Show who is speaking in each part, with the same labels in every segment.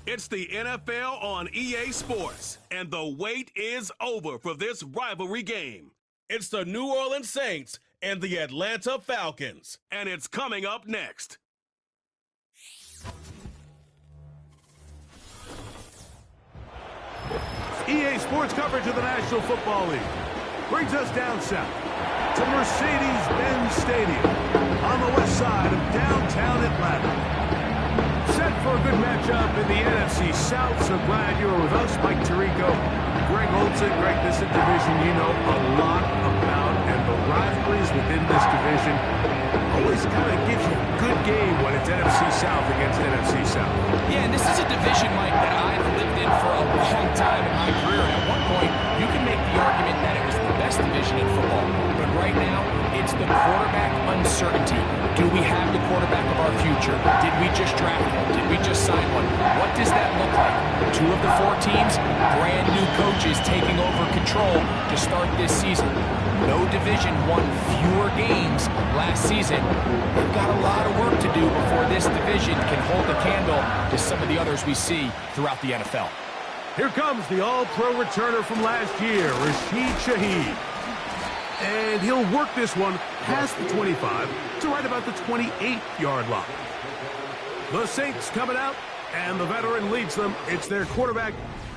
Speaker 1: It's the NFL on EA Sports, and the wait is over for this rivalry game. It's the New Orleans Saints and the Atlanta Falcons, and it's coming up next.
Speaker 2: EA Sports coverage of the National Football League brings us down south to Mercedes-Benz Stadium on the west side of downtown Atlanta. Set for a good matchup in the NFC South, so glad you were with us. Mike Tirico, Greg Olson. Greg, this is a division you know a lot about, and the rivalries within this division always kind of gives you a good game when it's NFC South against NFC South.
Speaker 3: Yeah, and this is a division, Mike, that I've lived in for a long time in my career. And at one point, you can make the argument that it was the best division in football. But right now, it's the quarterback uncertainty. Do we have the quarterback of our future? Did we just draft one? Did we just sign one? What does that look like? 2 of the 4 teams, brand new coaches taking over control to start this season. No division won fewer games last season. They've got a lot of work to do before this division can hold a candle to some of the others we see throughout the NFL.
Speaker 2: Here comes the all-pro returner from last year, Rashid Shaheed. And he'll work this one past the 25 to right about the 28-yard line. The Saints coming out, and the veteran leads them. It's their quarterback,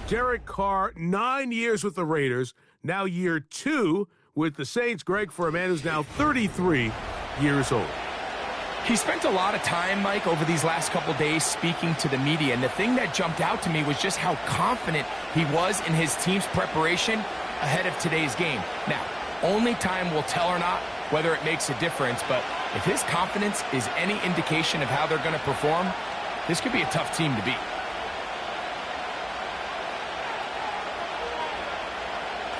Speaker 2: Derek Carr, 9 years with the Raiders, now year 2 with the Saints. Greg, for a man who's now 33 years old.
Speaker 3: He spent a lot of time, Mike, over these last couple days speaking to the media, and the thing that jumped out to me was just how confident he was in his team's preparation ahead of today's game. Now, only time will tell or not whether it makes a difference, but if his confidence is any indication of how they're going to perform, this could be a tough team to beat.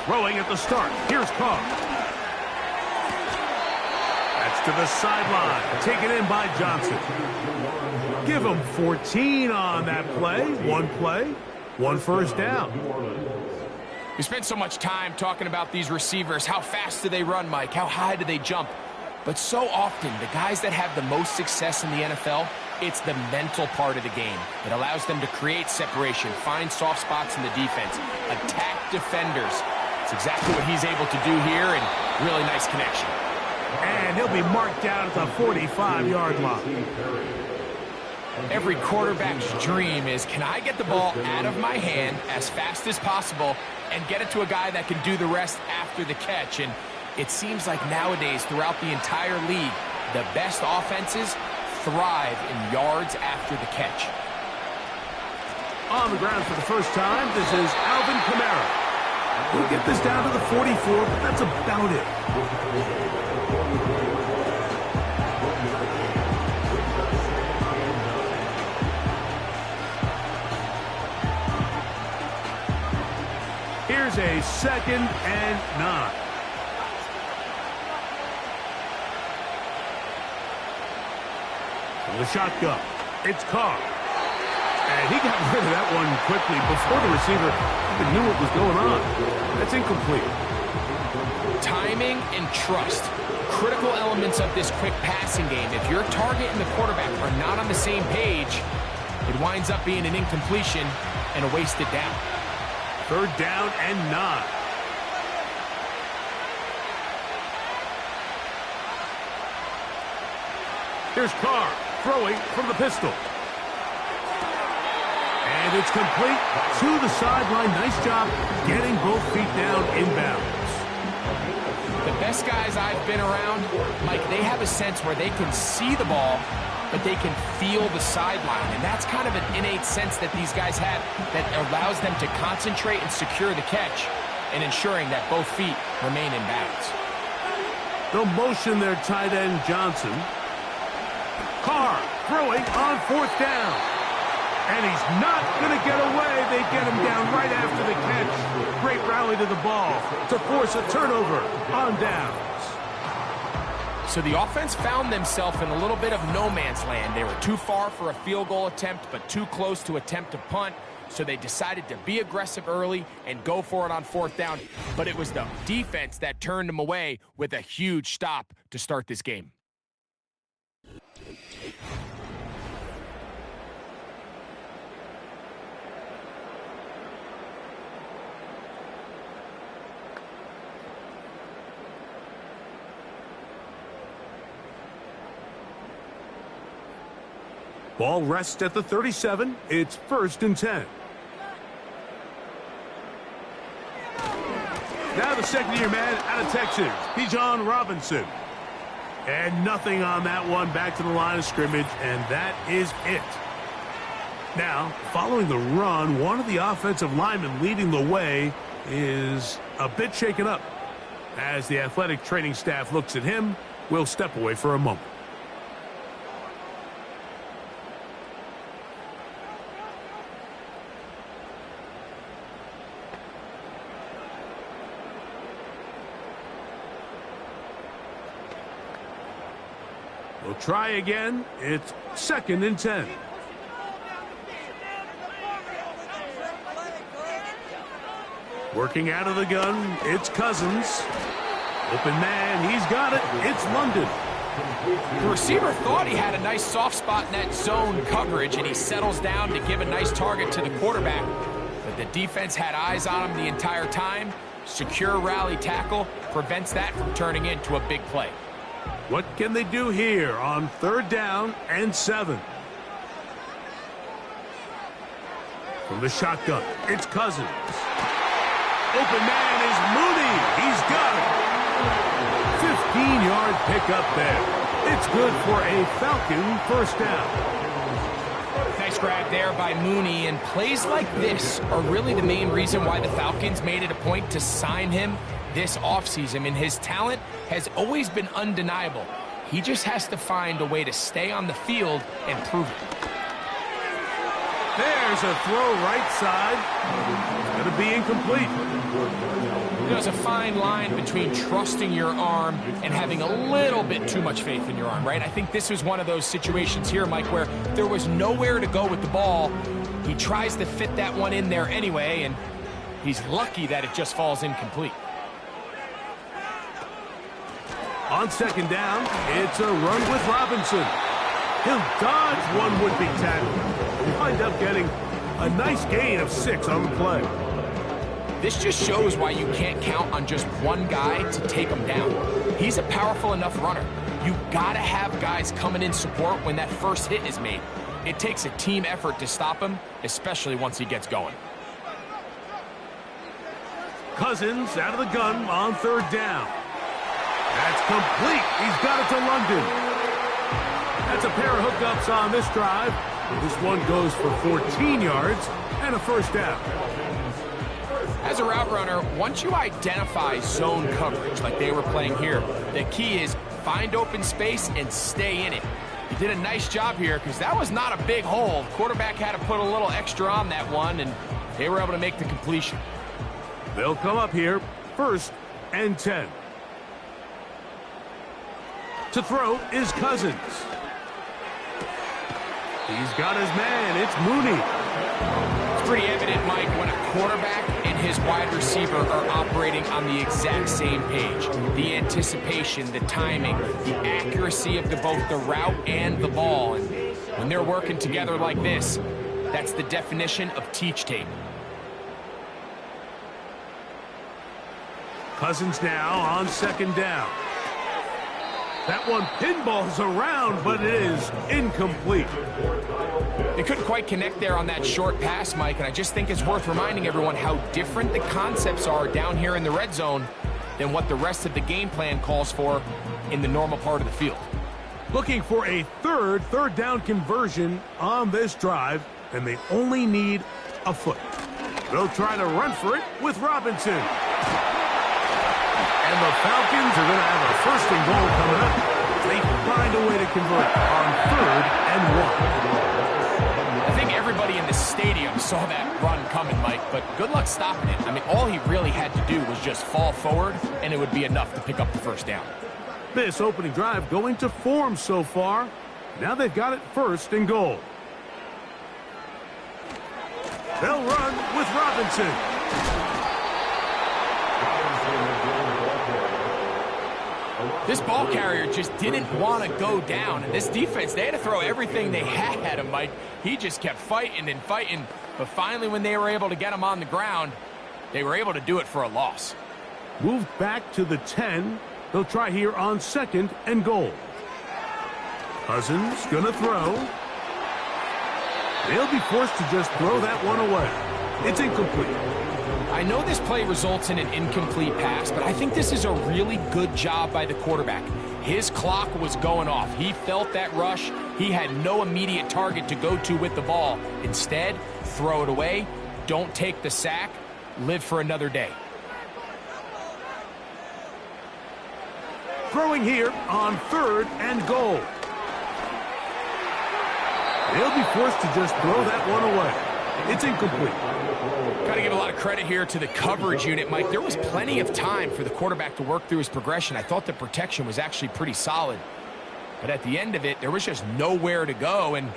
Speaker 2: Throwing at the start. Here's Carr. That's to the sideline. Taken in by Johnson. Give him 14 on that play. One first down.
Speaker 3: We spent so much time talking about these receivers. How fast do they run, Mike? How high do they jump? But so often, the guys that have the most success in the NFL, it's the mental part of the game. It allows them to create separation, find soft spots in the defense, attack defenders. It's exactly what he's able to do here, and really nice connection.
Speaker 2: And he'll be marked down at the 45-yard line.
Speaker 3: Every quarterback's dream is, can I get the ball out of my hand as fast as possible and get it to a guy that can do the rest after the catch? And it seems like nowadays, throughout the entire league, the best offenses thrive in yards after the catch.
Speaker 2: On the ground for the first time, this is Alvin Kamara. He'll get this down to the 44, but that's about it. Here's a 2nd and 9. From the shotgun, it's Carr. And he got rid of that one quickly before the receiver even knew what was going on. That's incomplete.
Speaker 3: Timing and trust, critical elements of this quick passing game. If your target and the quarterback are not on the same page, it winds up being an incompletion and a wasted down.
Speaker 2: 3rd down and 9. Here's Carr throwing from the pistol. And it's complete to the sideline. Nice job getting both feet down inbounds.
Speaker 3: The best guys I've been around, Mike, they have a sense where they can see the ball, but they can feel the sideline. And that's kind of an innate sense that these guys have that allows them to concentrate and secure the catch and ensuring that both feet remain in bounds.
Speaker 2: They'll motion their tight end Johnson. Carr throwing on 4th down. And he's not going to get away. They get him down right after the catch. Great rally to the ball to force a turnover on downs.
Speaker 3: So the offense found themselves in a little bit of no man's land. They were too far for a field goal attempt, but too close to attempt a punt. So they decided to be aggressive early and go for it on 4th down. But it was the defense that turned them away with a huge stop to start this game.
Speaker 2: Ball rests at the 37. It's 1st and 10. Now the second-year man out of Texas, Bijan Robinson. And nothing on that one, back to the line of scrimmage, and that is it. Now, following the run, one of the offensive linemen leading the way is a bit shaken up. As the athletic training staff looks at him, we'll step away for a moment. We'll try again. It's 2nd and 10. Working out of the gun, it's Cousins. Open man, he's got it. It's London.
Speaker 3: The receiver thought he had a nice soft spot in that zone coverage, and he settles down to give a nice target to the quarterback. But the defense had eyes on him the entire time. Secure rally tackle prevents that from turning into a big play.
Speaker 2: What can they do here on 3rd down and 7? From the shotgun, it's Cousins. Open man is Mooney. He's got it. 15-yard pickup there. It's good for a Falcon 1st down.
Speaker 3: Nice grab there by Mooney, and plays like this are really the main reason why the Falcons made it a point to sign him this offseason. I mean, his talent has always been undeniable. He just has to find a way to stay on the field and prove it.
Speaker 2: There's a throw right side. It's going to be incomplete.
Speaker 3: There's a fine line between trusting your arm and having a little bit too much faith in your arm, right? I think this was one of those situations here, Mike, where there was nowhere to go with the ball. He tries to fit that one in there anyway, and he's lucky that it just falls incomplete.
Speaker 2: On 2nd down, it's a run with Robinson. He'll dodge one would-be tackle and wind up getting a nice gain of 6 on the play.
Speaker 3: This just shows why you can't count on just one guy to take him down. He's a powerful enough runner. You gotta have guys coming in support when that first hit is made. It takes a team effort to stop him, especially once he gets going.
Speaker 2: Cousins out of the gun on 3rd down. That's complete. He's got it to London. That's a pair of hookups on this drive. This one goes for 14 yards and a 1st down.
Speaker 3: As a route runner, once you identify zone coverage like they were playing here, the key is find open space and stay in it. He did a nice job here because that was not a big hole. The quarterback had to put a little extra on that one, and they were able to make the completion.
Speaker 2: They'll come up here 1st and 10. To throw is Cousins. He's got his man. It's Mooney.
Speaker 3: It's pretty evident, Mike, when a quarterback and his wide receiver are operating on the exact same page. The anticipation, the timing, the accuracy of both the route and the ball. And when they're working together like this, that's the definition of teach tape.
Speaker 2: Cousins now on 2nd down. That one pinballs around, but it is incomplete.
Speaker 3: They couldn't quite connect there on that short pass, Mike, and I just think it's worth reminding everyone how different the concepts are down here in the red zone than what the rest of the game plan calls for in the normal part of the field.
Speaker 2: Looking for a third down conversion on this drive, and they only need a foot. They'll try to run for it with Robinson. And the Falcons are going to have a 1st and goal coming up. They find a way to convert on 3rd and 1.
Speaker 3: I think everybody in the stadium saw that run coming, Mike, but good luck stopping it. I mean, all he really had to do was just fall forward, and it would be enough to pick up the 1st down.
Speaker 2: This opening drive going to form so far. Now they've got it 1st and goal. They'll run with Robinson.
Speaker 3: This ball carrier just didn't want to go down, and this defense, they had to throw everything they had at him, Mike. He just kept fighting and fighting, but finally when they were able to get him on the ground, they were able to do it for a loss.
Speaker 2: Moved back to the 10. They'll try here on 2nd and goal. Cousins gonna throw. They'll be forced to just throw that one away. It's incomplete.
Speaker 3: I know this play results in an incomplete pass, but I think this is a really good job by the quarterback. His clock was going off. He felt that rush. He had no immediate target to go to with the ball. Instead, throw it away. Don't take the sack. Live for another day.
Speaker 2: Throwing here on 3rd and goal. They'll be forced to just throw that one away. It's incomplete.
Speaker 3: Got to give a lot of credit here to the coverage unit, Mike. There was plenty of time for the quarterback to work through his progression. I thought the protection was actually pretty solid. But at the end of it, there was just nowhere to go, and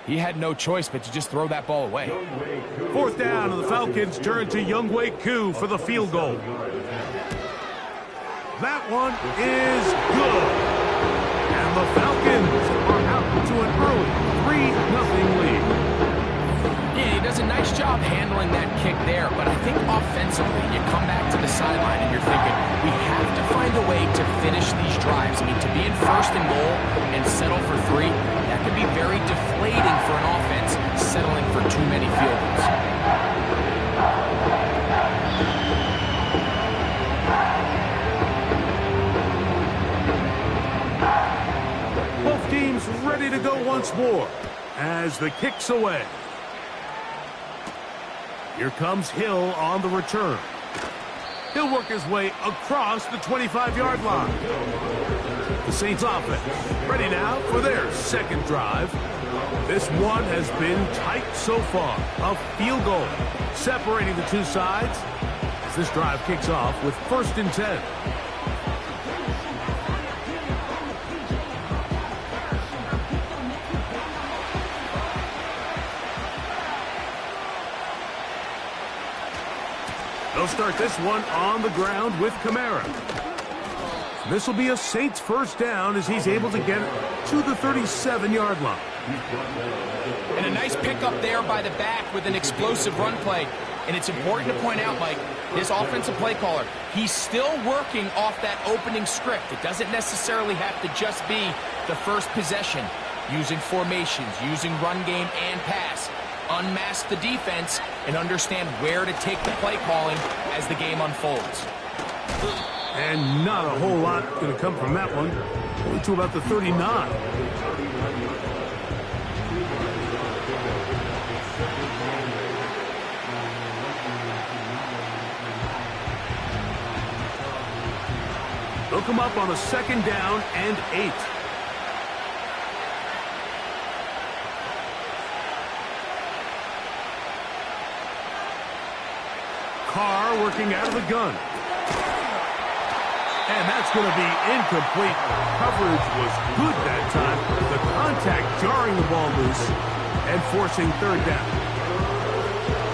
Speaker 3: he had no choice but to just throw that ball away.
Speaker 2: 4th down, and the Falcons turn to Younghoe Koo for the field goal. That one is good. And the Falcons are out to an early 3-0 lead.
Speaker 3: Yeah, he does a nice job handling that kick there, but I think offensively, you come back to the sideline and you're thinking, we have to find a way to finish these drives. I mean, to be in 1st and goal and settle for 3, that could be very deflating for an offense settling for too many field goals.
Speaker 2: Both teams ready to go once more as the kick's away. Here comes Hill on the return. He'll work his way across the 25-yard line. The Saints offense ready now for their 2nd drive. This one has been tight so far. A field goal separating the two sides as this drive kicks off with 1st and 10. They'll start this one on the ground with Kamara. This will be a Saints 1st down as he's able to get it to the 37-yard line.
Speaker 3: And a nice pickup there by the back with an explosive run play. And it's important to point out, Mike, his offensive play caller, he's still working off that opening script. It doesn't necessarily have to just be the first possession. Using formations, using run game and pass. Unmask the defense and understand where to take the play calling as the game unfolds.
Speaker 2: And not a whole lot going to come from that one. Only to about the 39. They'll come up on a 2nd down and 8. Carr working out of the gun. And that's going to be incomplete. Coverage was good that time. The contact jarring the ball loose and forcing 3rd down.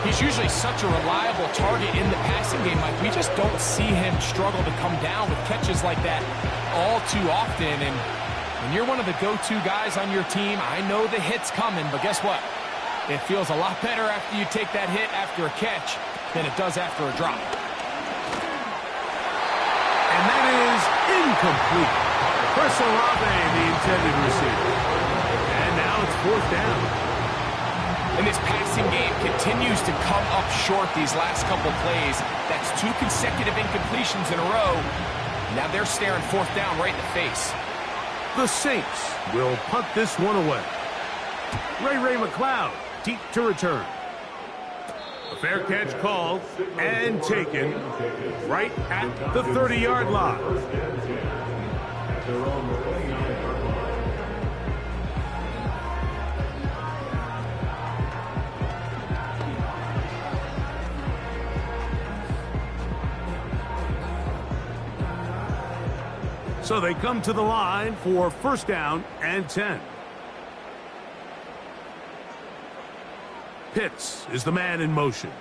Speaker 3: He's usually such a reliable target in the passing game, Mike. We just don't see him struggle to come down with catches like that all too often. And when you're one of the go-to guys on your team, I know the hit's coming, but guess what? It feels a lot better after you take that hit after a catch than it does after a drop.
Speaker 2: And that is incomplete. Chris Olave, the intended receiver. And now it's 4th down.
Speaker 3: And this passing game continues to come up short these last couple plays. That's 2 consecutive incompletions in a row. Now they're staring 4th down right in the face.
Speaker 2: The Saints will punt this one away. Ray McLeod deep to return. A fair catch called and taken right at the 30-yard line. So they come to the line for 1st down and 10. Pitts is the man in motion.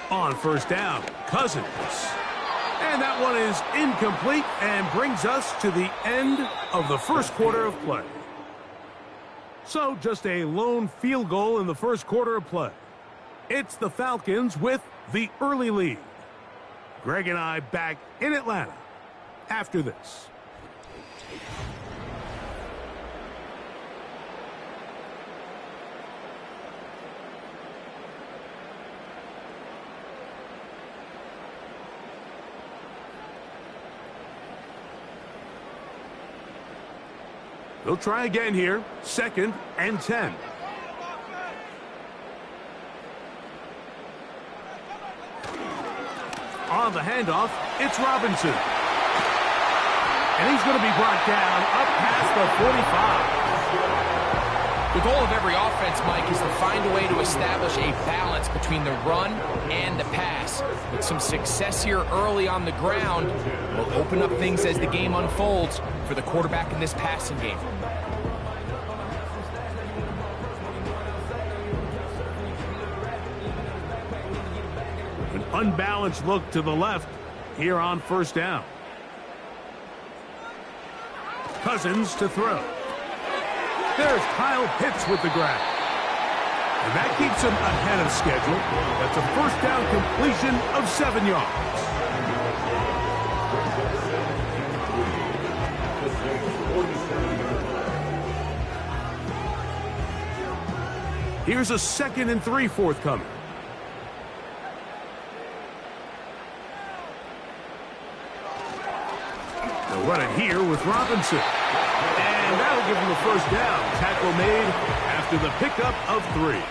Speaker 2: On 1st down, Cousins. And that one is incomplete and brings us to the end of the 1st quarter of play. So just a lone field goal in the 1st quarter of play. It's the Falcons with the early lead. Greg and I back in Atlanta after this. They'll try again here. 2nd and 10. On the handoff, it's Robinson. And he's going to be brought down up past the 45.
Speaker 3: The goal of every offense, Mike, is to find a way to establish a balance between the run and the pass. With some success here early on the ground will open up things as the game unfolds for the quarterback in this passing game.
Speaker 2: An unbalanced look to the left here on 1st down. Cousins to throw. There's Kyle Pitts with the grab. And that keeps him ahead of schedule. That's a 1st down completion of 7 yards. Here's a 2nd and 3 forthcoming. They'll run it here with Robinson. And that'll give him the 1st down. Tackle made after the pickup of 3.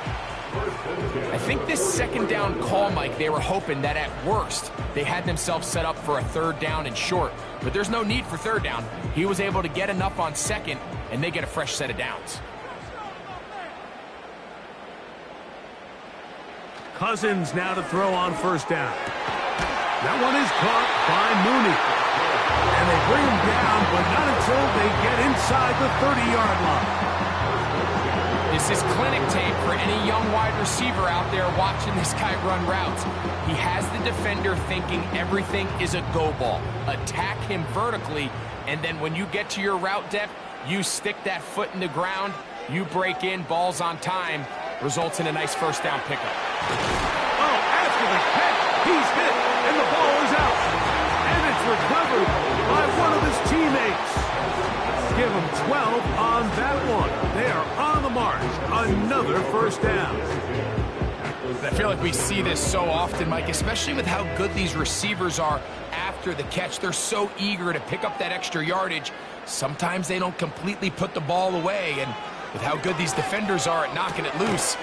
Speaker 3: I think this 2nd down call, Mike, they were hoping that at worst they had themselves set up for a 3rd down and short. But there's no need for 3rd down. He was able to get enough on 2nd, and they get a fresh set of downs.
Speaker 2: Cousins now to throw on 1st down. That one is caught by Mooney. And they bring him down, but not until they get inside the 30-yard line.
Speaker 3: This is clinic tape for any young wide receiver out there watching this guy run routes. He has the defender thinking everything is a go ball. Attack him vertically, and then when you get to your route depth, you stick that foot in the ground, you break in, balls on time, results in a nice 1st down pickup.
Speaker 2: Oh, after the catch, he's hit, and the ball is out. And it's recovered by one of his teammates. Give him 12 on that one. They are on the march. Another 1st down.
Speaker 3: I feel like we see this so often, Mike, especially with how good these receivers are after the catch. They're so eager to pick up that extra yardage. Sometimes they don't completely put the ball away, and with how good these defenders are at knocking it loose,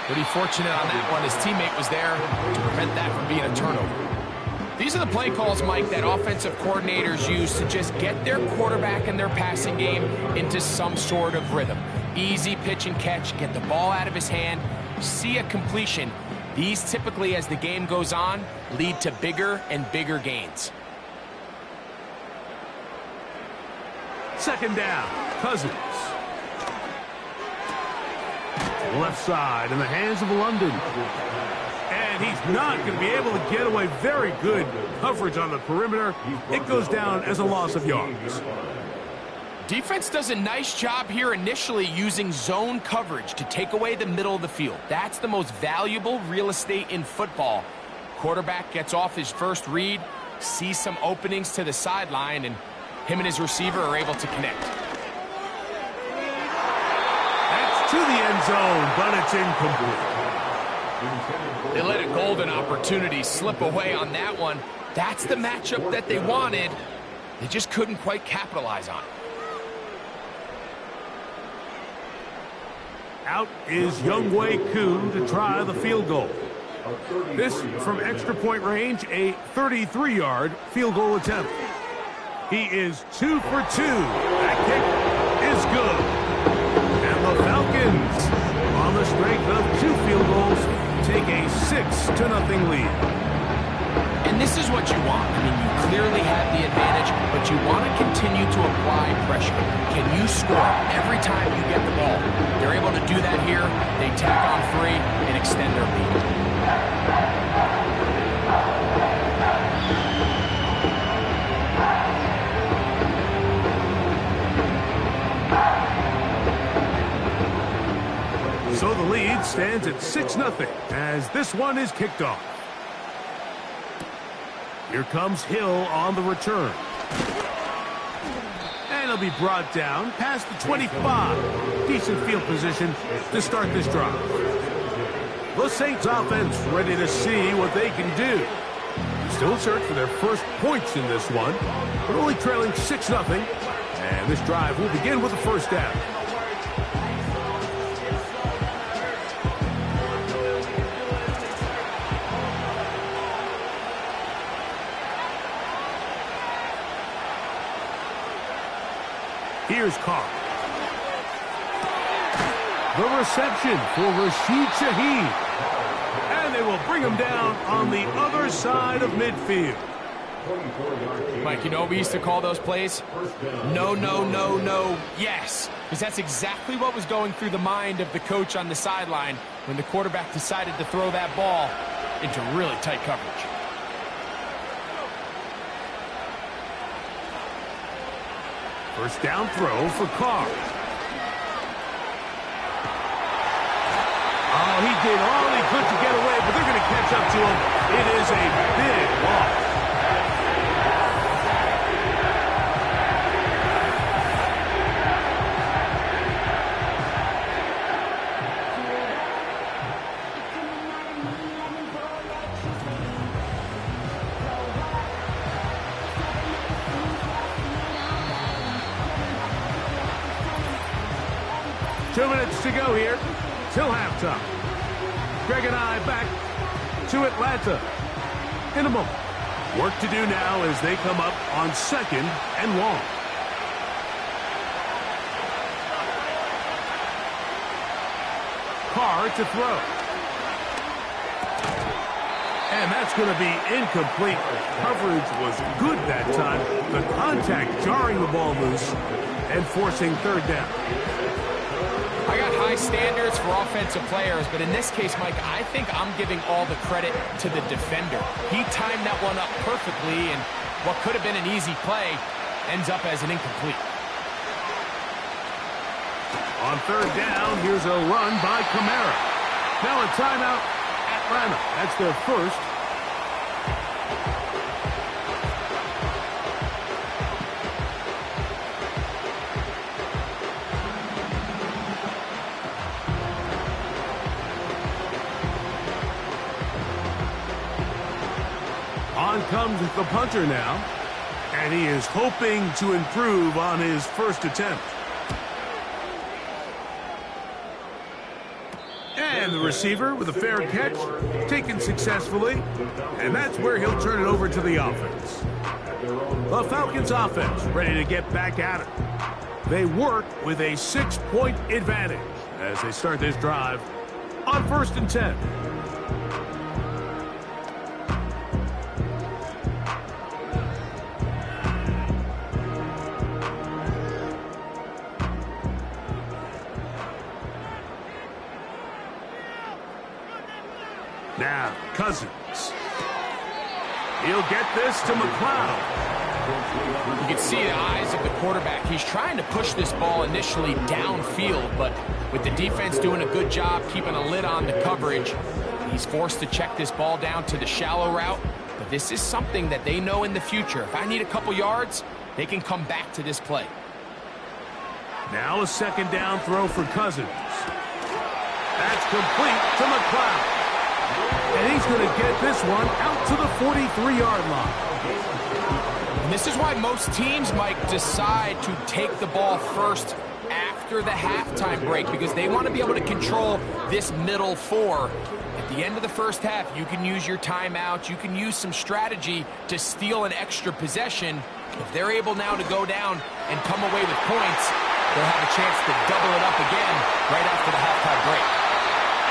Speaker 3: pretty fortunate on that one. His teammate was there to prevent that from being a turnover. These are the play calls, Mike, that offensive coordinators use to just get their quarterback and their passing game into some sort of rhythm. Easy pitch and catch, get the ball out of his hand, see a completion. These typically, as the game goes on, lead to bigger and bigger gains.
Speaker 2: 2nd down, Cousins. Left side in the hands of London. And he's not going to be able to get away. Very good coverage on the perimeter. It goes down as a loss of yards.
Speaker 3: Defense does a nice job here initially using zone coverage to take away the middle of the field. That's the most valuable real estate in football. Quarterback gets off his first read, sees some openings to the sideline, and him and his receiver are able to connect.
Speaker 2: That's to the end zone, but it's incomplete.
Speaker 3: They let a golden opportunity slip away on that one. That's the matchup that they wanted. They just couldn't quite capitalize on it.
Speaker 2: Out is Younghoe Koo to try the field goal. This from extra point range, a 33-yard field goal attempt. He is 2 for 2. That kick is good. And the Falcons, on the strength of 2 field goals, take a 6-0 lead.
Speaker 3: And this is what you want. I mean, you clearly have the advantage, but you want to continue to apply pressure. Can you score every time you get the ball? They're able to do that here. They tack on 3 and extend their lead.
Speaker 2: So the lead stands at 6-0 as this one is kicked off. Here comes Hill on the return. And he'll be brought down past the 25. Decent field position to start this drive. The Saints offense ready to see what they can do. Still in search for their first points in this one, but only trailing 6-0 And this drive will begin with a first down. Here's Carr. The reception for Rashid Shaheed. And they will bring him down on the other side of midfield.
Speaker 3: Mike, you know what we used to call those plays? No, no, no, no, yes. Because that's exactly what was going through the mind of the coach on the sideline when the quarterback decided to throw that ball into really tight coverage.
Speaker 2: First down throw for Carr. Oh, he did all he could to get away, but they're going to catch up to him. It is a big loss. 2 minutes to go here till halftime. Greg and I back to Atlanta in a moment. Work to do now as they come up on second and long. Carr to throw. And that's going to be incomplete. Coverage was good that time. The contact jarring the ball loose and forcing third down.
Speaker 3: I got high standards for offensive players, but in this case, Mike, I think I'm giving all the credit to the defender. He timed that one up perfectly, and what could have been an easy play ends up as an incomplete.
Speaker 2: On third down, here's a run by Kamara. Now a timeout, Atlanta. That's their first. On comes the punter now, and he is hoping to improve on his first attempt. And the receiver with a fair catch, taken successfully, and that's where he'll turn it over to the offense. The Falcons offense ready to get back at it. They work with a 6-point advantage as they start this drive on 1st and 10. Now, Cousins. He'll get this to McLeod.
Speaker 3: You can see the eyes of the quarterback. He's trying to push this ball initially downfield, but with the defense doing a good job keeping a lid on the coverage, he's forced to check this ball down to the shallow route. But this is something that they know in the future. If I need a couple yards, they can come back to this play.
Speaker 2: Now a second down throw for Cousins. That's complete to McLeod. And he's going to get this one out to the 43-yard line.
Speaker 3: And this is why most teams, Mike, decide to take the ball first after the halftime break, because they want to be able to control this middle four. At the end of the first half, you can use your timeout. You can use some strategy to steal an extra possession. If they're able now to go down and come away with points, they'll have a chance to double it up again right after the halftime break.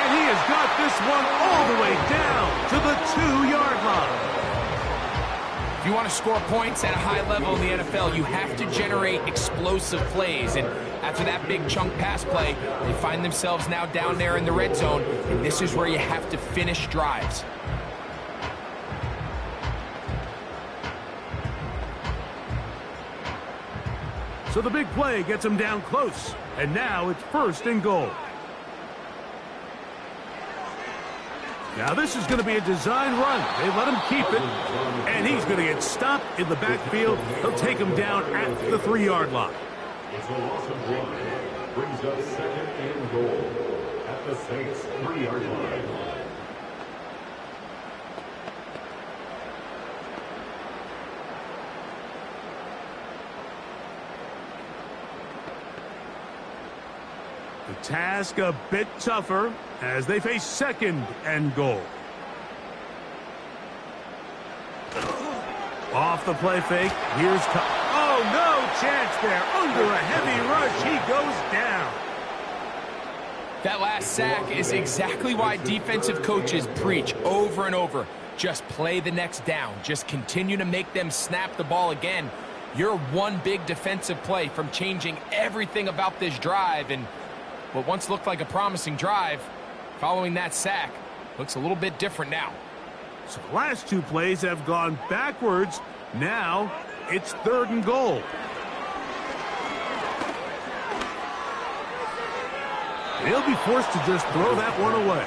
Speaker 2: And he has got this one all the way down to the 2-yard line.
Speaker 3: If you want to score points at a high level in the NFL, you have to generate explosive plays. And after that big chunk pass play, they find themselves now down there in the red zone. And this is where you have to finish drives.
Speaker 2: So the big play gets him down close. And now it's 1st and goal. Now this is going to be a design run. They let him keep it, and he's going to get stopped in the backfield. He'll take him down at the 3-yard line.
Speaker 4: It's a loss of 1. Brings up 2nd and goal at the Saints' 3-yard line.
Speaker 2: The task a bit tougher as they face second and goal. Off the play fake. Here's... Oh, no chance there. Under a heavy rush, he goes down.
Speaker 3: That last sack is exactly why defensive coaches preach over and over. Just play the next down. Just continue to make them snap the ball again. You're one big defensive play from changing everything about this drive, and what once looked like a promising drive, following that sack, looks a little bit different now.
Speaker 2: So the last two plays have gone backwards. Now it's third and goal. He'll be forced to just throw that one away.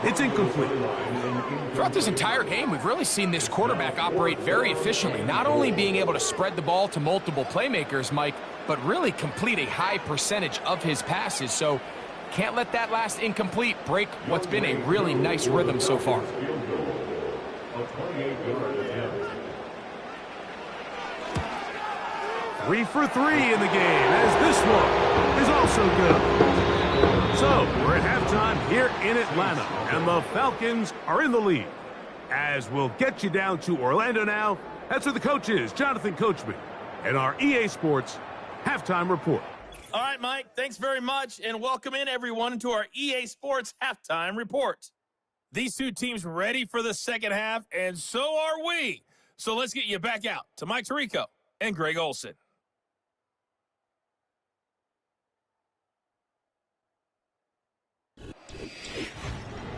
Speaker 2: It's incomplete.
Speaker 3: Throughout this entire game, we've really seen this quarterback operate very efficiently, not only being able to spread the ball to multiple playmakers, Mike, but really complete a high percentage of his passes. So can't let that last incomplete break what's been a really nice rhythm so far.
Speaker 2: 3 for 3 in the game, as this one is also good. So, we're at halftime here in Atlanta, and the Falcons are in the lead. As we'll get you down to Orlando now, that's where the coach is, Jonathan Coachman, and our EA Sports Halftime Report.
Speaker 5: All right, Mike, thanks very much, and welcome in everyone to our EA Sports Halftime Report. These two teams ready for the second half, and so are we. So let's get you back out to Mike Tirico and Greg Olson.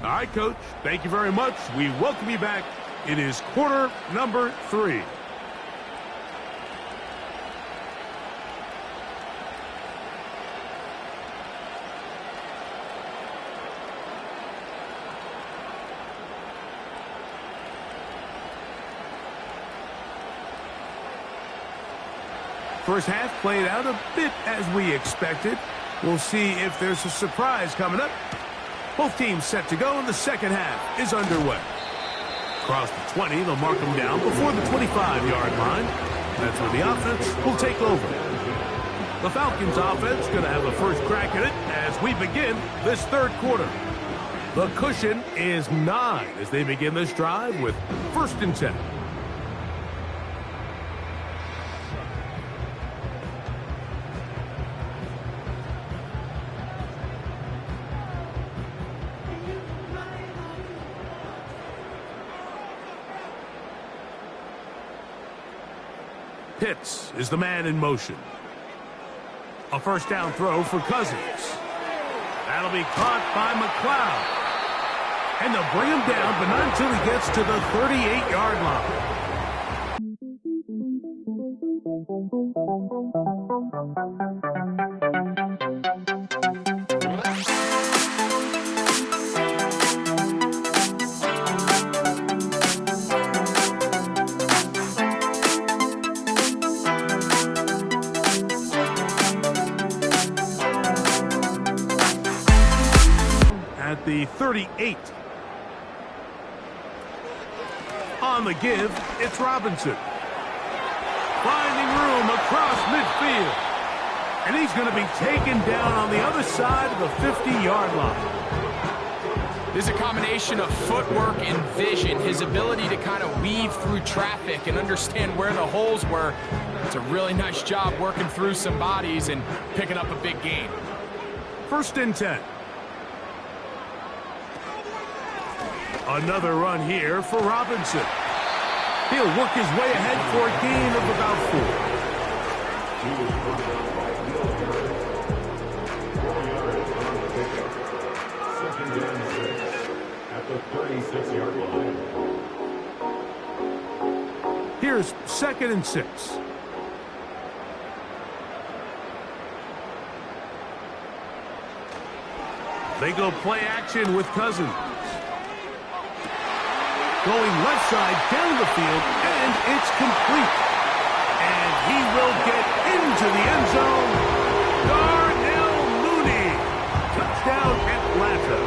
Speaker 2: All right, Coach, thank you very much. We welcome you back. It is quarter number 3. First half played out a bit as we expected. We'll see if there's a surprise coming up. Both teams set to go, and the second half is underway. Across the 20, they'll mark them down before the 25-yard line. That's where the offense will take over. The Falcons offense going to have a first crack at it as we begin this third quarter. The cushion is 9 as they begin this drive with 1st and 10. Pitts is the man in motion. A first down throw for Cousins. That'll be caught by McLeod. And they'll bring him down, but not until he gets to the 38-yard line. The 38. On the give, it's Robinson. Finding room across midfield. And he's going to be taken down on the other side of the 50-yard line.
Speaker 3: There's a combination of footwork and vision, his ability to kind of weave through traffic and understand where the holes were. It's a really nice job working through some bodies and picking up a big gain.
Speaker 2: 1st and 10. Another run here for Robinson. He'll work his way ahead for a gain of about 4. Here's 2nd and 6. They go play action with Cousins. Going left side down the field, and it's complete. And he will get into the end zone. Darnell Mooney. Touchdown, Atlanta.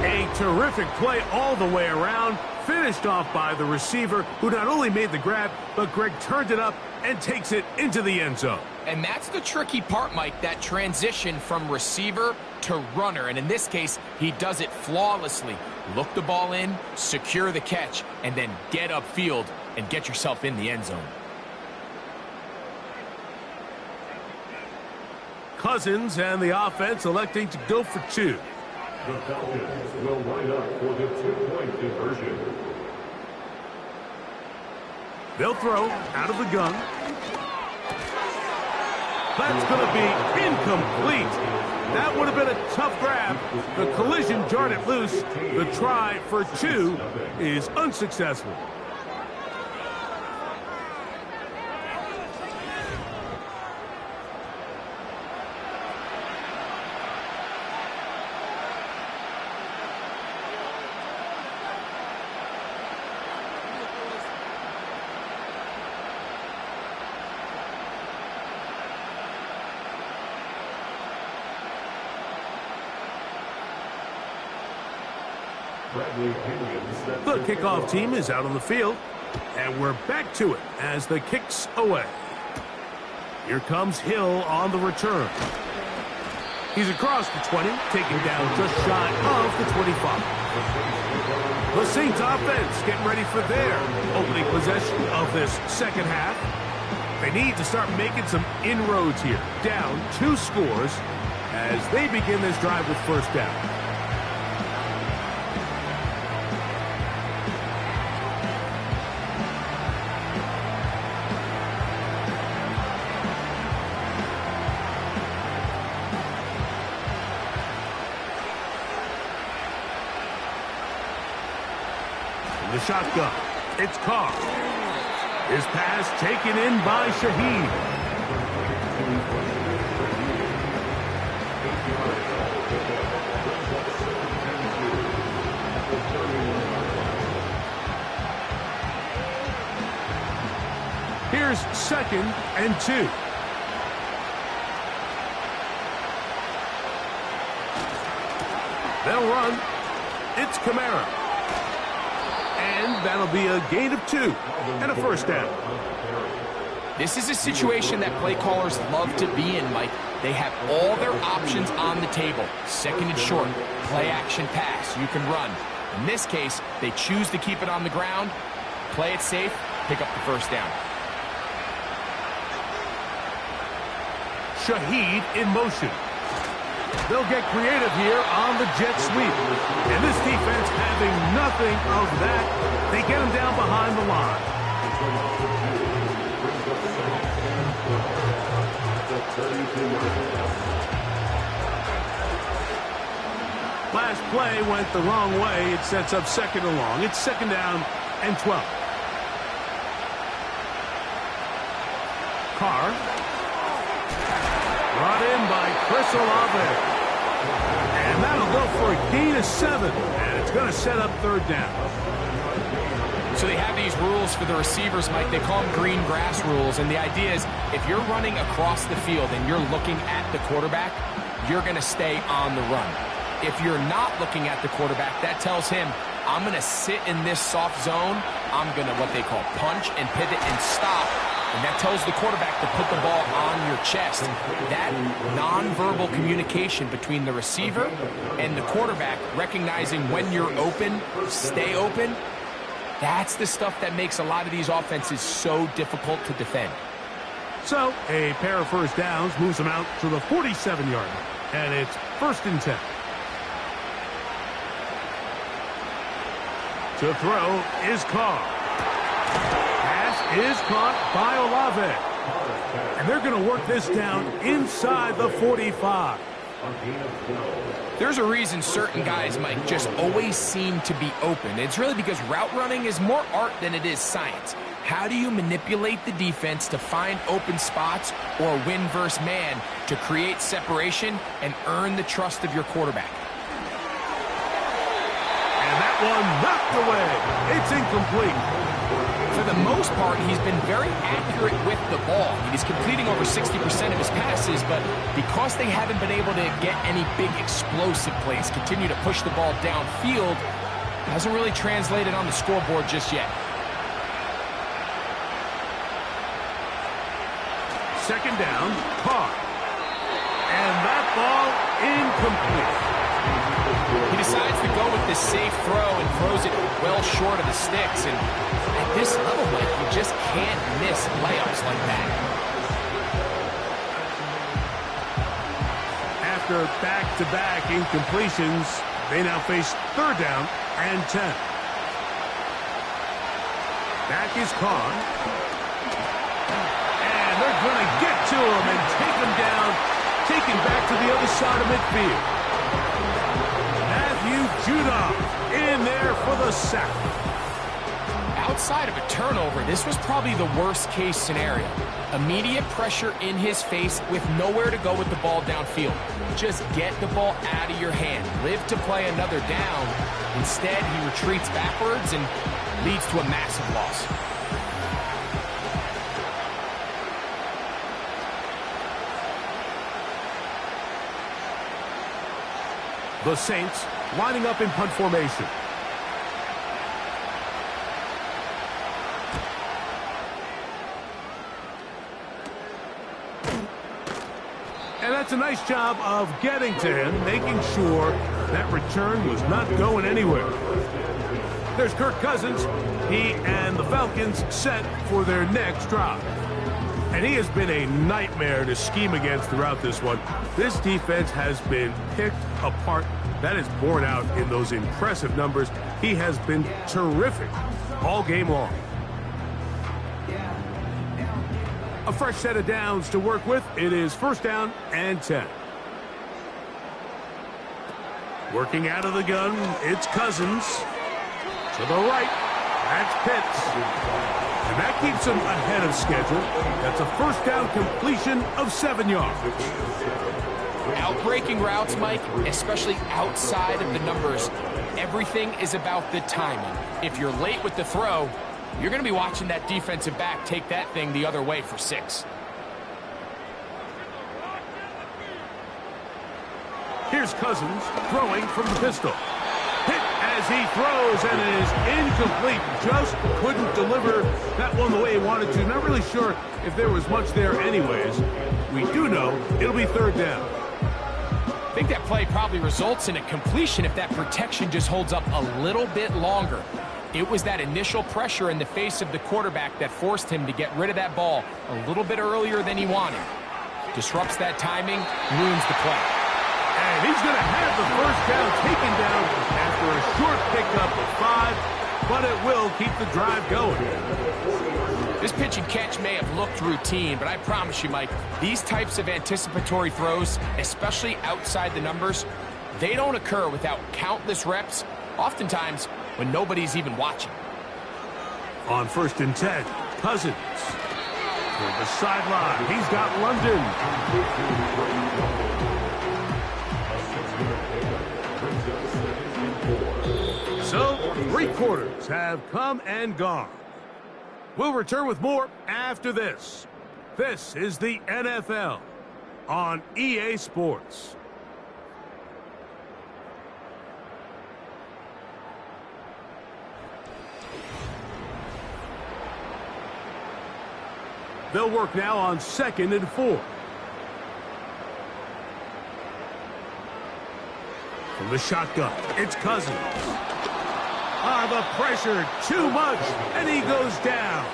Speaker 2: A terrific play all the way around. Finished off by the receiver, who not only made the grab, but Greg turned it up and takes it into the end zone.
Speaker 3: And that's the tricky part, Mike, that transition from receiver to runner. And in this case, he does it flawlessly. Look the ball in, secure the catch, and then get upfield and get yourself in the end zone.
Speaker 2: Cousins and the offense electing to go for 2.
Speaker 4: The Falcons will line up for the 2-point conversion.
Speaker 2: They'll throw out of the gun. That's going to be incomplete. That would have been a tough grab. The collision jarred it loose. The try for 2 is unsuccessful. The kickoff team is out on the field, and we're back to it as the kick's away. Here comes Hill on the return. He's across the 20, taken down just shy of the 25. The Saints offense getting ready for their opening possession of this second half. They need to start making some inroads here, down 2 scores as they begin this drive with first down. The shotgun. It's Carr. His pass taken in by Shaheed. Here's 2nd and 2. They'll run. It's Kamara. And that'll be a gain of 2 and a first down.
Speaker 3: This is a situation that play callers love to be in, Mike. They have all their options on the table. 2nd and short, play action pass, you can run. In this case, they choose to keep it on the ground, play it safe, pick up the first down.
Speaker 2: Shaheed in motion. They'll get creative here on the jet sweep. And this defense having nothing of that. They get him down behind the line. Last play went the wrong way. It sets up 2nd and long. It's 2nd down and 12. Carr. Brought in by Chris Olave. And that'll go for a gain of 7. And it's going to set up 3rd down.
Speaker 3: So they have these rules for the receivers, Mike. They call them green grass rules. And the idea is if you're running across the field and you're looking at the quarterback, you're going to stay on the run. If you're not looking at the quarterback, that tells him, I'm going to sit in this soft zone. I'm going to what they call punch and pivot and stop. And that tells the quarterback to put the ball on your chest. That nonverbal communication between the receiver and the quarterback, recognizing when you're open, stay open, that's the stuff that makes a lot of these offenses so difficult to defend.
Speaker 2: So a pair of first downs moves them out to the 47-yard line. And it's 1st and 10. To throw is Carr. Pass is caught by Olave. And they're going to work this down inside the 45.
Speaker 3: There's a reason certain guys, Mike, just always seem to be open. It's really because route running is more art than it is science. How do you manipulate the defense to find open spots or win versus man to create separation and earn the trust of your quarterback?
Speaker 2: And that one knocked away. It's incomplete.
Speaker 3: For the most part, he's been very accurate with the ball. He's completing over 60% of his passes, but because they haven't been able to get any big explosive plays, continue to push the ball downfield, hasn't really translated on the scoreboard just yet.
Speaker 2: Second down, Carr. And that ball incomplete.
Speaker 3: He decides to go with the safe throw and throws it well short of the sticks. And at this level, Mike, you just can't miss layups like that.
Speaker 2: After back-to-back incompletions, they now face third down and 10. Back is Carr. And they're going to get to him and take him down, take him back to the other side of midfield. Judah in there for the sack.
Speaker 3: Outside of a turnover, this was probably the worst-case scenario. Immediate pressure in his face with nowhere to go with the ball downfield. Just get the ball out of your hand. Live to play another down. Instead, he retreats backwards and leads to a massive loss.
Speaker 2: The Saints lining up in punt formation. And that's a nice job of getting to him, making sure that return was not going anywhere. There's Kirk Cousins. He and the Falcons set for their next drive. And he has been a nightmare to scheme against throughout this one. This defense has been picked apart. That is borne out in those impressive numbers. He has been terrific all game long. A fresh set of downs to work with. It is first down and 10. Working out of the gun, it's Cousins. To the right, that's Pitts. And that keeps him ahead of schedule. That's a first down completion of 7 yards.
Speaker 3: Outbreaking routes, Mike, especially outside of the numbers, everything is about the timing. If you're late with the throw, you're going to be watching that defensive back take that thing the other way for 6.
Speaker 2: Here's Cousins throwing from the pistol. Hit as he throws, and it is incomplete. Just couldn't deliver that one the way he wanted to. Not really sure if there was much there anyways. We do know it'll be third down.
Speaker 3: I think that play probably results in a completion if that protection just holds up a little bit longer. It was that initial pressure in the face of the quarterback that forced him to get rid of that ball a little bit earlier than he wanted. Disrupts that timing, ruins the play.
Speaker 2: And he's going to have the first down taken down after a short pickup of 5, but it will keep the drive going.
Speaker 3: This pitch and catch may have looked routine, but I promise you, Mike, these types of anticipatory throws, especially outside the numbers, they don't occur without countless reps, oftentimes when nobody's even watching.
Speaker 2: On first and 10, Cousins. Toward the sideline, he's got London. So, 3 quarters have come and gone. We'll return with more after this. This is the NFL on EA Sports. They'll work now on 2nd and 4. From the shotgun, it's Cousins. The pressure, too much, and he goes down.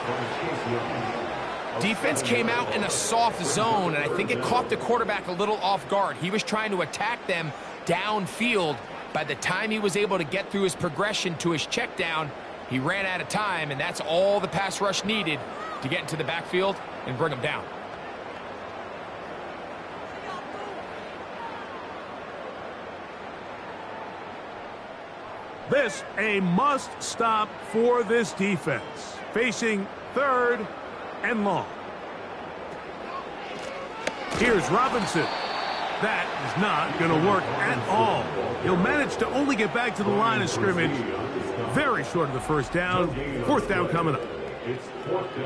Speaker 3: Defense came out in a soft zone, and I think it caught the quarterback a little off guard. He was trying to attack them downfield. By the time he was able to get through his progression to his check down, he ran out of time, and that's all the pass rush needed to get into the backfield and bring him down.
Speaker 2: This a must-stop for this defense. Facing 3rd and long. Here's Robinson. That is not going to work at all. He'll manage to only get back to the line of scrimmage. Very short of the first down. 4th down coming up.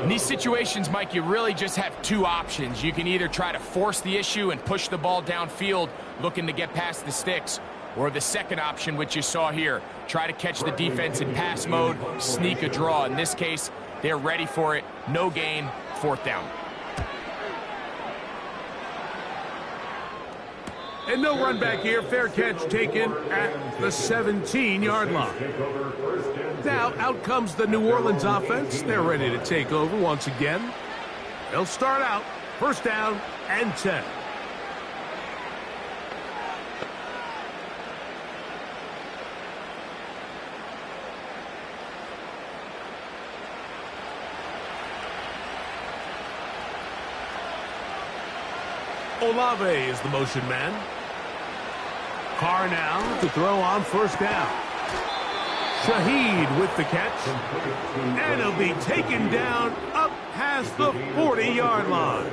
Speaker 3: In these situations, Mike, you really just have 2 options. You can either try to force the issue and push the ball downfield, looking to get past the sticks, or the second option, which you saw here, try to catch the defense in pass mode, sneak a draw. In this case, they're ready for it. No gain, 4th down.
Speaker 2: And no run back here. Fair catch taken at the 17-yard line. Now, out comes the New Orleans offense. They're ready to take over once again. They'll start out first down and 10. Olave is the motion man. Carr now to throw on first down. Shaheed with the catch. And he'll be taken down up past the 40-yard line.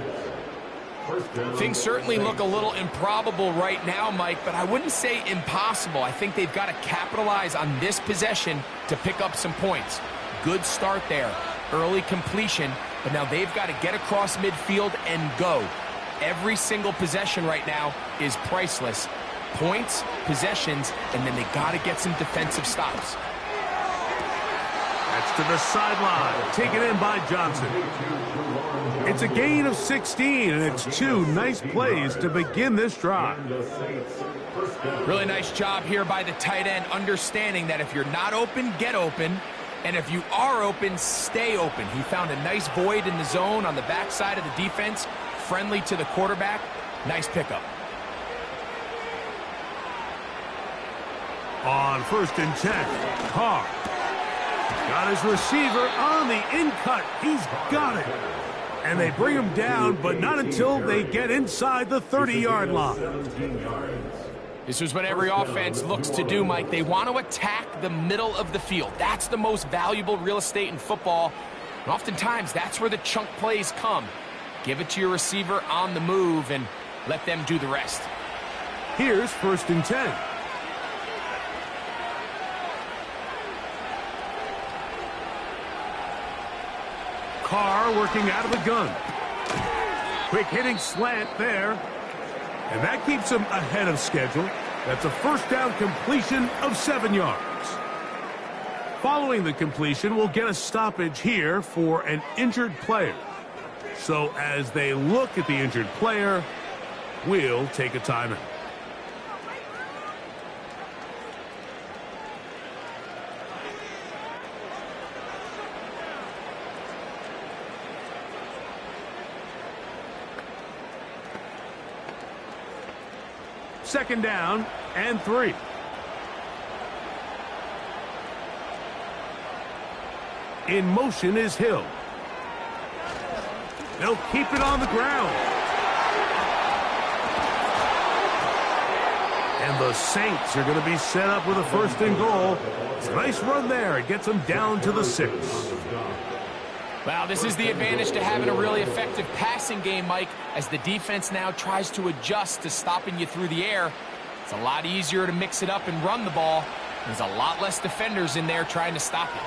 Speaker 3: Things certainly look a little improbable right now, Mike, but I wouldn't say impossible. I think they've got to capitalize on this possession to pick up some points. Good start there. Early completion, but now they've got to get across midfield and go. Every single possession right now is priceless. Points, possessions, and then they got to get some defensive stops.
Speaker 2: That's to the sideline. Taken in by Johnson. It's a gain of 16, and it's two nice plays to begin this drive.
Speaker 3: Really nice job here by the tight end, understanding that if you're not open, get open. And if you are open, stay open. He found a nice void in the zone on the backside of the defense, friendly to the quarterback. Nice pickup.
Speaker 2: On first and 10, Carr. Got his receiver on the in-cut. He's got it. And they bring him down, but not until they get inside the 30-yard line.
Speaker 3: This is what every offense looks to do, Mike. They want to attack the middle of the field. That's the most valuable real estate in football. And oftentimes, that's where the chunk plays come. Give it to your receiver on the move and let them do the rest.
Speaker 2: Here's first and 10. Carr working out of the gun. Quick hitting slant there. And that keeps him ahead of schedule. That's a first down completion of 7 yards. Following the completion, we'll get a stoppage here for an injured player. So as they look at the injured player, we'll take a timeout. Second down and 3. In motion is Hill. They'll keep it on the ground. And the Saints are going to be set up with a first and goal. It's a nice run there. It gets them down to the 6.
Speaker 3: Wow, this is the advantage to having a really effective passing game, Mike, as the defense now tries to adjust to stopping you through the air. It's a lot easier to mix it up and run the ball. There's a lot less defenders in there trying to stop you.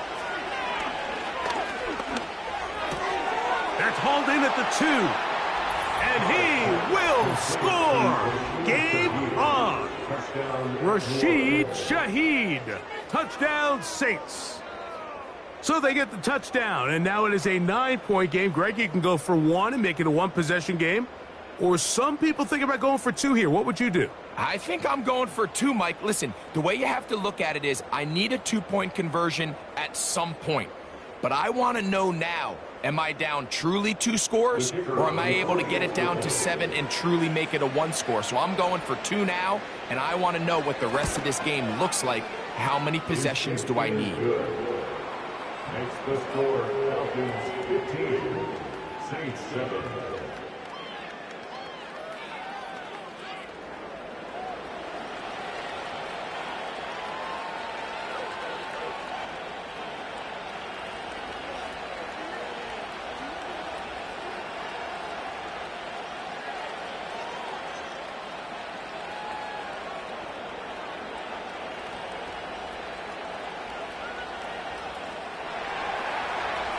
Speaker 2: That's hauled in at the 2. And he will score. Game on. Rashid Shaheed. Touchdown, Saints. So they get the touchdown, and now it is a 9-point game. Greg, you can go for 1 and make it a 1-possession game. Or some people think about going for 2 here. What would you do?
Speaker 3: I think I'm going for 2, Mike. Listen, the way you have to look at it is I need a 2-point conversion at some point. But I want to know now, am I down truly 2 scores, or am I able to get it down to 7 and truly make it a 1 score? So I'm going for 2 now, and I want to know what the rest of this game looks like. How many possessions do I need?
Speaker 4: Makes the score Falcons 15, Saints 7.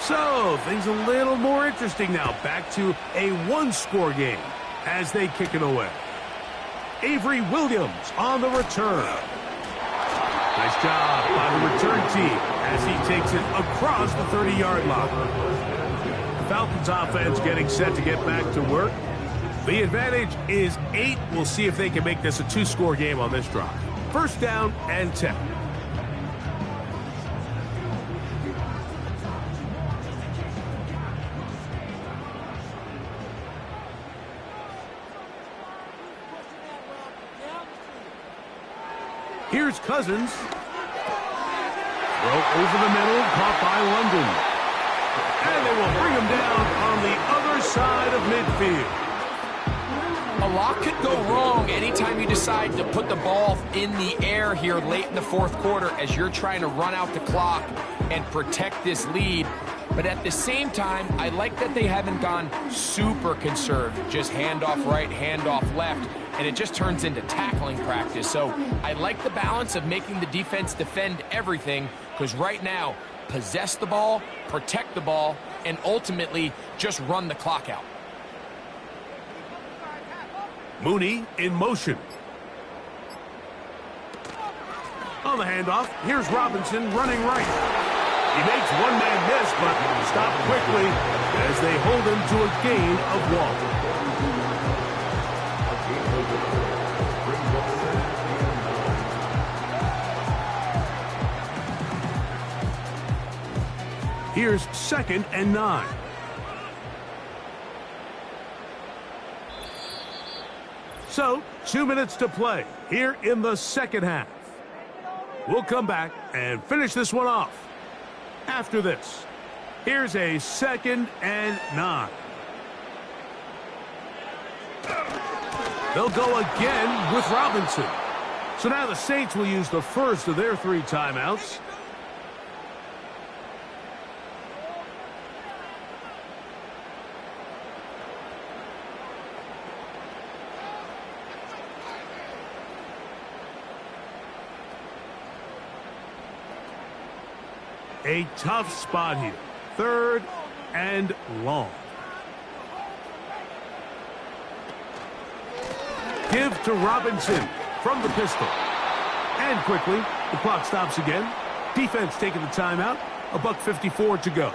Speaker 2: So, things a little more interesting now. Back to a 1-score game as they kick it away. Avery Williams on the return. Nice job by the return team as he takes it across the 30-yard line. The Falcons offense getting set to get back to work. The advantage is 8. We'll see if they can make this a 2-score game on this drive. First down and 10. Here's Cousins. Throw over the middle, caught by London. And they will bring him down on the other side of midfield.
Speaker 3: A lot could go wrong anytime you decide to put the ball in the air here late in the fourth quarter as you're trying to run out the clock and protect this lead. But at the same time, I like that they haven't gone super conserved. Just handoff right, handoff left, and it just turns into tackling practice. So I like the balance of making the defense defend everything, because right now, possess the ball, protect the ball, and ultimately just run the clock out.
Speaker 2: Mooney in motion. On the handoff, here's Robinson running right. He makes one man miss, but stopped quickly as they hold him to a gain of 1. Here's 2nd and 9. So, 2 minutes to play here in the second half. We'll come back and finish this one off after this. Here's a 2nd and 9. They'll go again with Robinson. So now the Saints will use the first of their 3 timeouts. A tough spot here. 3rd and long. Give to Robinson from the pistol. And quickly, the clock stops again. Defense taking the timeout. $1:54 to go.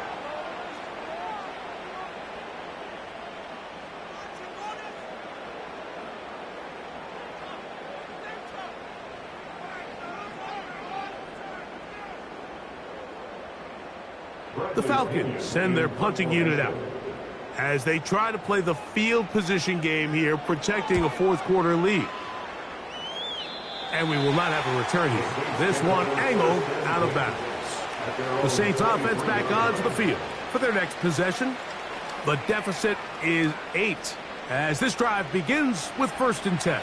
Speaker 2: The Falcons send their punting unit out as they try to play the field position game here, protecting a fourth-quarter lead. And we will not have a return here. This one angled out of bounds. The Saints offense back onto the field for their next possession. The deficit is 8 as this drive begins with 1st and 10.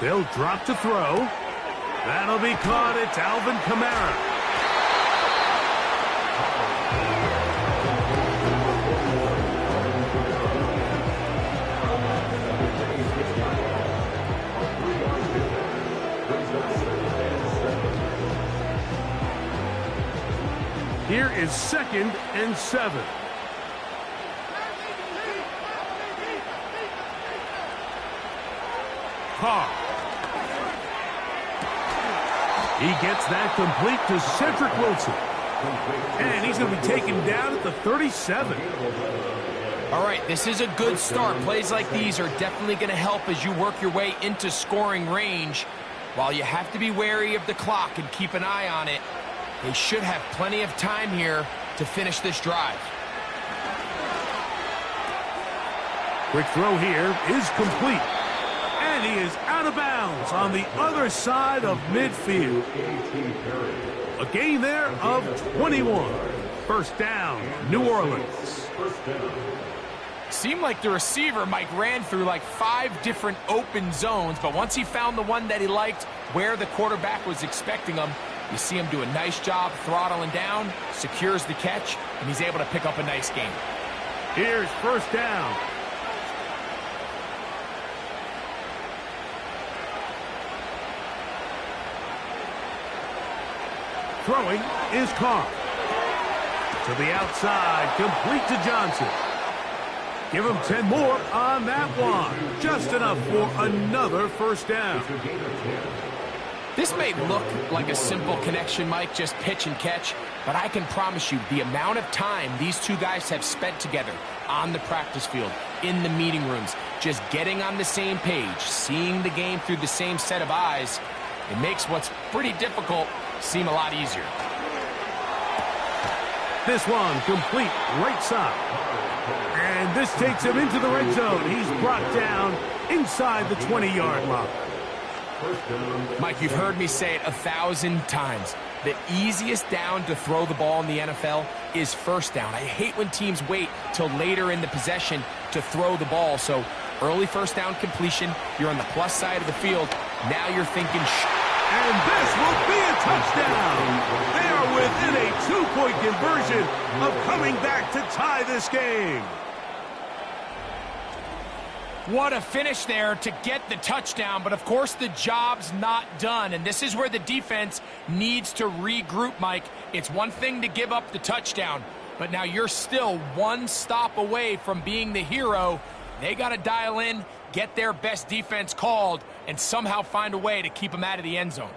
Speaker 2: They'll drop to throw. That'll be caught. It's Alvin Kamara. Here is 2nd and 7. Carr. He gets that complete to Cedric Wilson. And he's going to be taken down at the 37.
Speaker 3: All right, this is a good start. Plays like these are definitely going to help as you work your way into scoring range. While you have to be wary of the clock and keep an eye on it, they should have plenty of time here to finish this drive.
Speaker 2: Quick throw here is complete. And he is out of bounds on the other side of midfield. A gain there of 21. First down, New Orleans.
Speaker 3: Seemed like the receiver, Mike, ran through like 5 different open zones, but once he found the one that he liked where the quarterback was expecting him, you see him do a nice job throttling down, secures the catch, and he's able to pick up a nice gain.
Speaker 2: Here's first down. Throwing is Carr. To the outside, complete to Johnson. Give him 10 more on that one. Just enough for another first down.
Speaker 3: This may look like a simple connection, Mike, just pitch and catch, but I can promise you the amount of time these two guys have spent together on the practice field, in the meeting rooms, just getting on the same page, seeing the game through the same set of eyes, it makes what's pretty difficult seem a lot easier.
Speaker 2: This one complete right side. And this takes him into the red zone. He's brought down inside the 20-yard line.
Speaker 3: Mike, you've heard me say it 1,000 times. The easiest down to throw the ball in the NFL is first down. I hate when teams wait till later in the possession to throw the ball. So early first down completion, you're on the plus side of the field. Now you're thinking,
Speaker 2: and this will be a touchdown. They are within a 2-point conversion of coming back to tie this game.
Speaker 3: what a finish there to get the touchdown, but of course the job's not done, and this is where the defense needs to regroup, Mike. It's one thing to give up the touchdown, but now you're still one stop away from being the hero. They got to dial in, get their best defense called, and somehow find a way to keep them out of the end zone.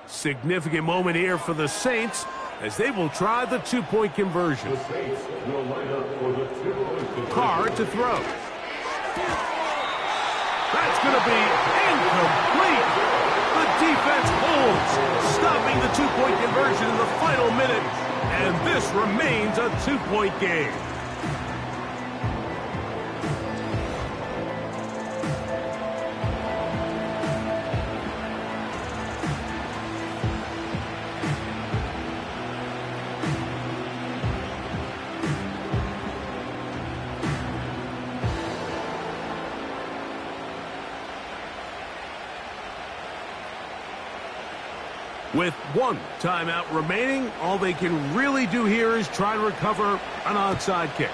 Speaker 2: Significant moment here for the Saints as they will try the two-point conversion.
Speaker 4: The Saints will line up for the two-point conversion.
Speaker 2: Carr to throw. That's going to be incomplete. The defense holds, stopping the two-point conversion in the final minute, and this remains a two-point game. With one timeout remaining, all they can really do here is try to recover an onside kick.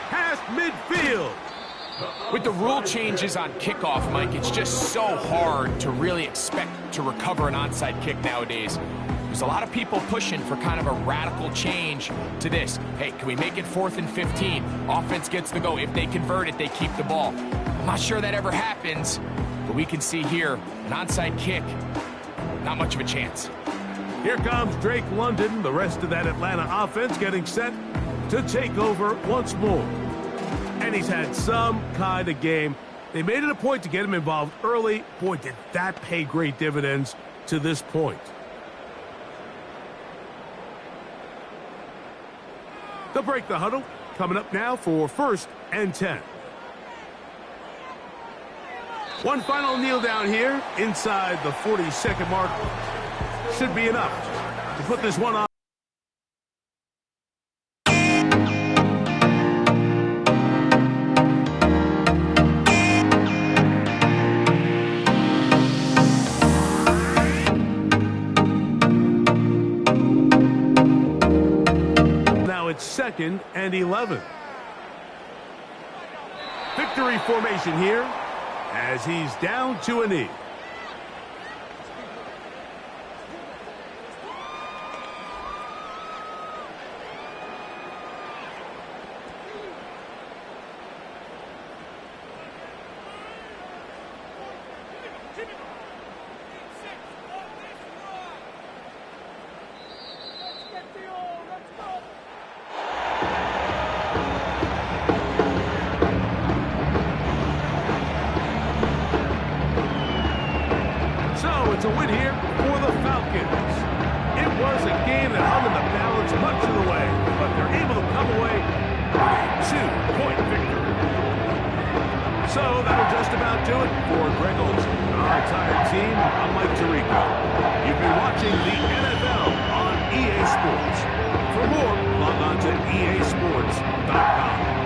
Speaker 2: Past midfield.
Speaker 3: With the rule changes on kickoff, Mike, it's just so hard to really expect to recover an onside kick nowadays. There's a lot of people pushing for kind of a radical change to this. Hey, can we make it 4th and 15? Offense gets the go. If they convert it, they keep the ball. I'm not sure that ever happens. But we can see here, an onside kick, not much of a chance.
Speaker 2: Here comes Drake London, the rest of that Atlanta offense getting set to take over once more. And he's had some kind of game. They made it a point to get him involved early. Boy, did that pay great dividends to this point. They'll break the huddle. Coming up now for 1st and 10. One final kneel down here inside the 40-second mark should be enough to put this one on. Now it's 2nd and 11. Victory formation here, as he's down to a knee. It's a win here for the Falcons. It was a game that hung in the balance much of the way, but they're able to come away with a 2-point victory. So that'll just about do it for Greg Olson and our entire team. I'm Mike Tirico. You've been watching the NFL on EA Sports. For more, log on to easports.com.